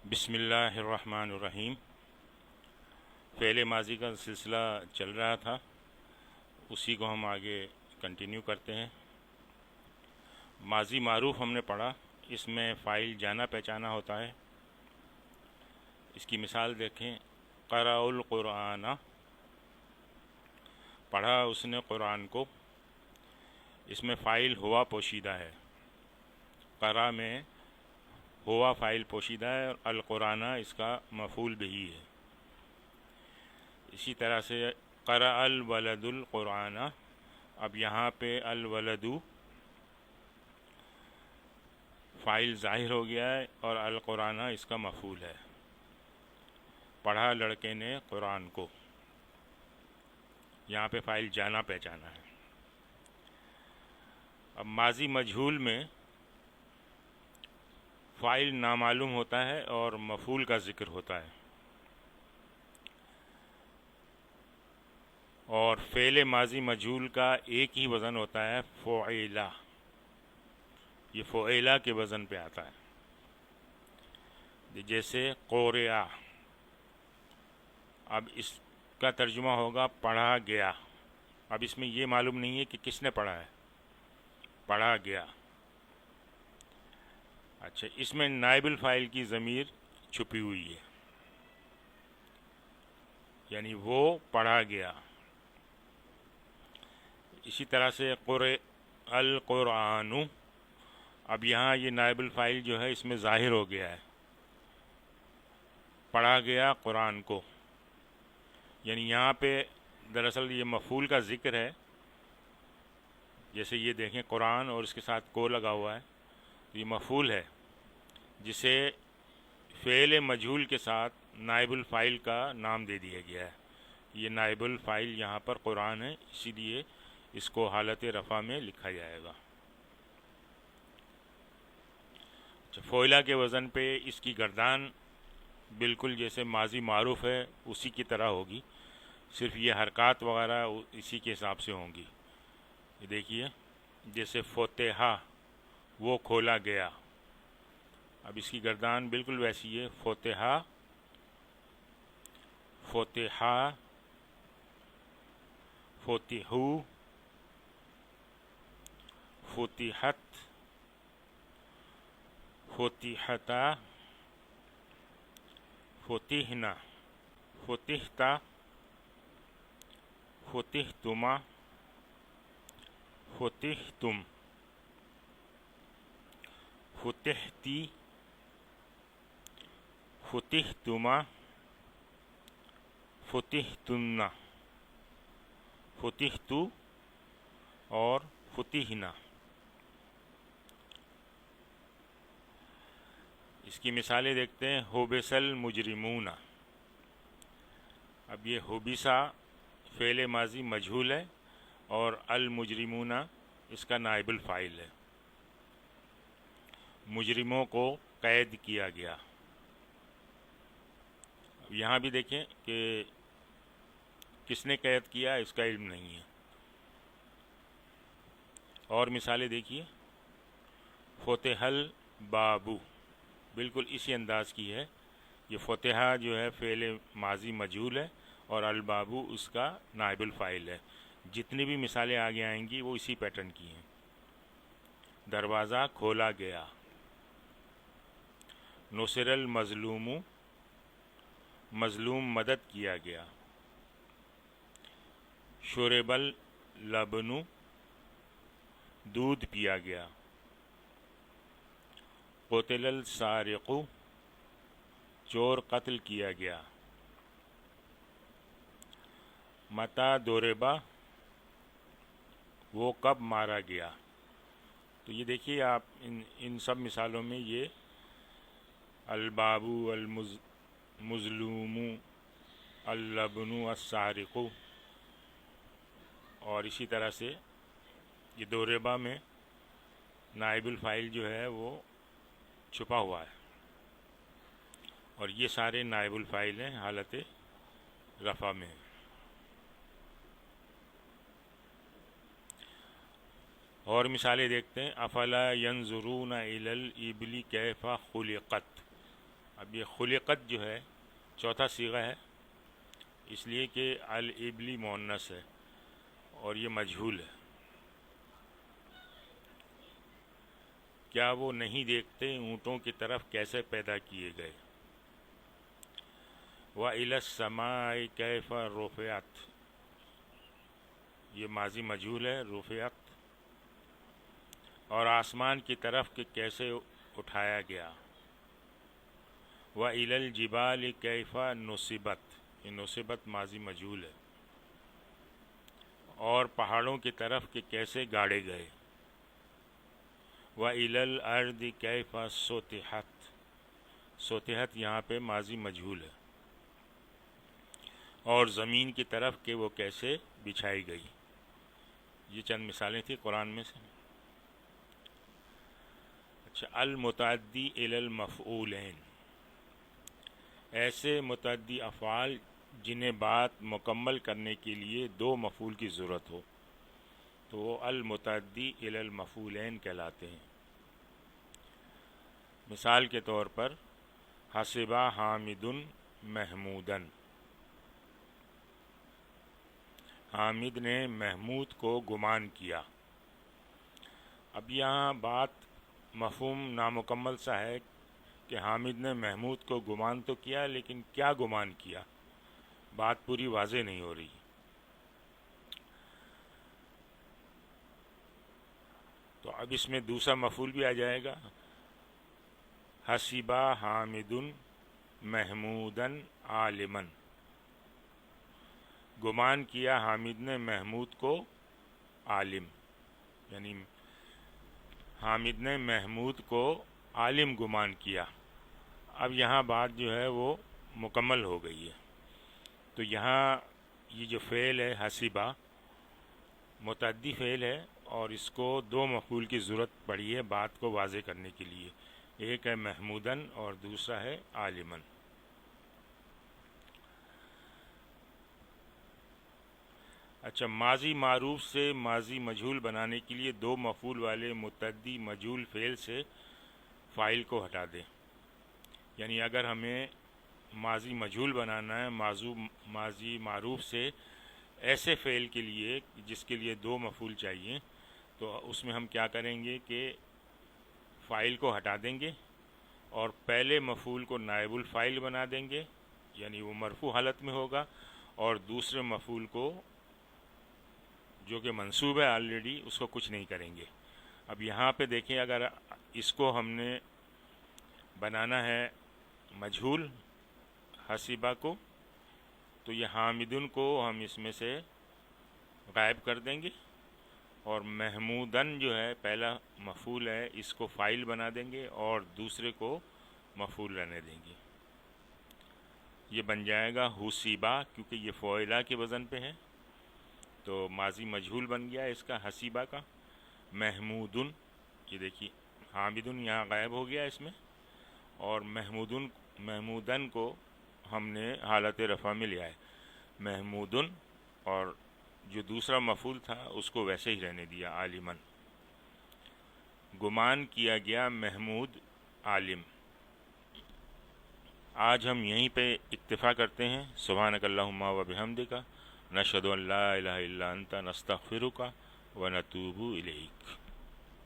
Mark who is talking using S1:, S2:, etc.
S1: بسم اللہ الرحمن الرحیم۔ فعل ماضی کا سلسلہ چل رہا تھا، اسی کو ہم آگے کنٹینیو کرتے ہیں۔ ماضی معروف ہم نے پڑھا، اس میں فاعل جانا پہچانا ہوتا ہے۔ اس کی مثال دیکھیں، قرأ القرآن، پڑھا اس نے قرآن کو۔ اس میں فاعل ہوا پوشیدہ ہے، قرأ میں ہوا فاعل پوشیدہ ہے اور القرآن اس کا مفعول بہ ہے۔ اسی طرح سے قرأ الولد القرآن، اب یہاں پہ الولد فاعل ظاہر ہو گیا ہے اور القرآن اس کا مفعول ہے۔ پڑھا لڑکے نے قرآن کو، یہاں پہ فاعل جانا پہچانا ہے۔ اب ماضی مجہول میں فاعل نامعلوم ہوتا ہے اور مفعول کا ذکر ہوتا ہے، اور فعل ماضی مجہول کا ایک ہی وزن ہوتا ہے، فعیلا۔ یہ فعیلا کے وزن پہ آتا ہے، جیسے قوریا، اب اس کا ترجمہ ہوگا پڑھا گیا۔ اب اس میں یہ معلوم نہیں ہے کہ کس نے پڑھا ہے، پڑھا گیا۔ اچھا، اس میں نائب الفاعل کی ضمیر چھپی ہوئی ہے، یعنی وہ پڑھا گیا۔ اسی طرح سے قرئ القرآن، اب یہاں یہ نائب الفاعل جو ہے اس میں ظاہر ہو گیا ہے، پڑھا گیا قرآن کو، یعنی یہاں پہ دراصل یہ مفعول کا ذکر ہے۔ جیسے یہ دیکھیں قرآن اور اس کے ساتھ کو لگا ہوا ہے، تو یہ مفعول ہے جسے فعل مجہول کے ساتھ نائب الفاعل کا نام دے دیا گیا ہے۔ یہ نائب الفاعل یہاں پر قرآن ہے، اسی لیے اس کو حالت رفع میں لکھا جائے گا۔ فعیلا کے وزن پہ اس کی گردان بالکل جیسے ماضی معروف ہے اسی کی طرح ہوگی، صرف یہ حرکات وغیرہ اسی کے حساب سے ہوں گی۔ یہ دیکھیے، جیسے فتحہ، وہ کھولا گیا، اب اس کی گردان بالکل ویسی ہے، فتحہ، فتحہ، فتحو، فتحت، فتحتا، فتحنا، فتحتا، فتحتما، فتحتم، فتحتی، فتحتما، فتحتن، فتحتو اور فتحنا۔ اس کی مثالیں دیکھتے ہیں، حبس المجرمون، اب یہ حبسا فعل ماضی مجہول ہے اور المجرمون اس کا نائب الفاعل ہے۔ مجرموں کو قید کیا گیا، اب یہاں بھی دیکھیں کہ کس نے قید کیا اس کا علم نہیں ہے۔ اور مثالیں دیکھیے، فتح البابو، بالکل اسی انداز کی ہے۔ یہ فتحہ جو ہے فعل ماضی مجہول ہے اور البابو اس کا نائب الفاعل ہے۔ جتنی بھی مثالیں آگے آئیں گی وہ اسی پیٹرن کی ہیں۔ دروازہ کھولا گیا، نصر المظلوم، مظلوم مدد کیا گیا، شرب اللبن، دودھ پیا گیا، قتل السارق، چور قتل کیا گیا، متا دوربا، وہ کب مارا گیا۔ تو یہ دیکھیے آپ ان سب مثالوں میں یہ البابو، المظلوم، اللبن، السارق، اور اسی طرح سے یہ دوربا میں نائب الفاعل جو ہے وہ چھپا ہوا ہے، اور یہ سارے نائب الفاعل ہیں حالت رفع میں۔ اور مثالیں دیکھتے ہیں، افلا ینظرون الی الابل کیف خلقت، اب اب یہ خلقت جو ہے چوتھا صیغہ ہے، اس لیے کہ الابلی مؤنث ہے اور یہ مجہول ہے۔ کیا وہ نہیں دیکھتے اونٹوں کی طرف کیسے پیدا کیے گئے؟ وَإِلَى السَّمَاءِ كَيْفَ رُفِعَتْ، یہ ماضی مجہول ہے، رفعت، اور آسمان کی طرف کہ کیسے اٹھایا گیا۔ وَإِلَى الْجِبَالِ كَيْفَ نُصِبَتْ، یہ نصبت ماضی مجہول ہے، اور پہاڑوں کی طرف کہ کیسے گاڑے گئے۔ وَإِلَى الْأَرْضِ كَيْفَ سُطِحَتْ، سُطِحَت یہاں پہ ماضی مجہول ہے، اور زمین کی طرف کہ وہ کیسے بچھائی گئی۔ یہ چند مثالیں تھیں قرآن میں سے۔ اچھا، المتعدی الی المفعولین، ایسے متعدی افعال جنہیں بات مکمل کرنے کے لیے دو مفعول کی ضرورت ہو تو وہ المتعدی الی المفعولین کہلاتے ہیں۔ مثال کے طور پر حسب حامد محمودن، حامد نے محمود کو گمان کیا۔ اب یہاں بات مفہوم نامکمل سا ہے کہ حامد نے محمود کو گمان تو کیا، لیکن کیا گمان کیا، بات پوری واضح نہیں ہو رہی۔ تو اب اس میں دوسرا مفعول بھی آ جائے گا، حسب حامد محمودن عالمن، گمان کیا حامد نے محمود کو عالم، یعنی حامد نے محمود کو عالم گمان کیا۔ اب یہاں بات جو ہے وہ مکمل ہو گئی ہے۔ تو یہاں یہ جو فعل ہے حسبہ متعدی فعل ہے، اور اس کو دو مفعول کی ضرورت پڑی ہے بات کو واضح کرنے کے لیے، ایک ہے محمودن اور دوسرا ہے عالمن۔ اچھا، ماضی معروف سے ماضی مجہول بنانے کے لیے دو مفعول والے متعدی مجہول فعل سے فاعل کو ہٹا دیں۔ یعنی اگر ہمیں ماضی مجہول بنانا ہے ماضی معروف سے ایسے فعل کے لیے جس کے لیے دو مفعول چاہیے، تو اس میں ہم کیا کریں گے کہ فاعل کو ہٹا دیں گے اور پہلے مفعول کو نائب الفاعل بنا دیں گے، یعنی وہ مرفوع حالت میں ہوگا، اور دوسرے مفعول کو جو کہ منصوب ہے آلریڈی اس کو کچھ نہیں کریں گے۔ اب یہاں پہ دیکھیں، اگر اس کو ہم نے بنانا ہے مجہول حسیبہ کو، تو یہ حامدن کو ہم اس میں سے غائب کر دیں گے، اور محمودن جو ہے پہلا مفعول ہے اس کو فاعل بنا دیں گے اور دوسرے کو مفعول رہنے دیں گے۔ یہ بن جائے گا حسیبہ، کیونکہ یہ فعلہ کے وزن پہ ہے تو ماضی مجہول بن گیا اس کا حسیبہ کا۔ محمودن، یہ دیکھیے حامدن یہاں غائب ہو گیا اس میں، اور محمودن کو ہم نے حالت رفع میں لیا ہے محمودن، اور جو دوسرا مفعول تھا اس کو ویسے ہی رہنے دیا عالمن۔ گمان کیا گیا محمود عالم۔ آج ہم یہیں پہ اکتفا کرتے ہیں۔ سبحانک اللہم و بحمدک، نشہد ان لا الہ الا انت، نستغفرک و نتوب الیک۔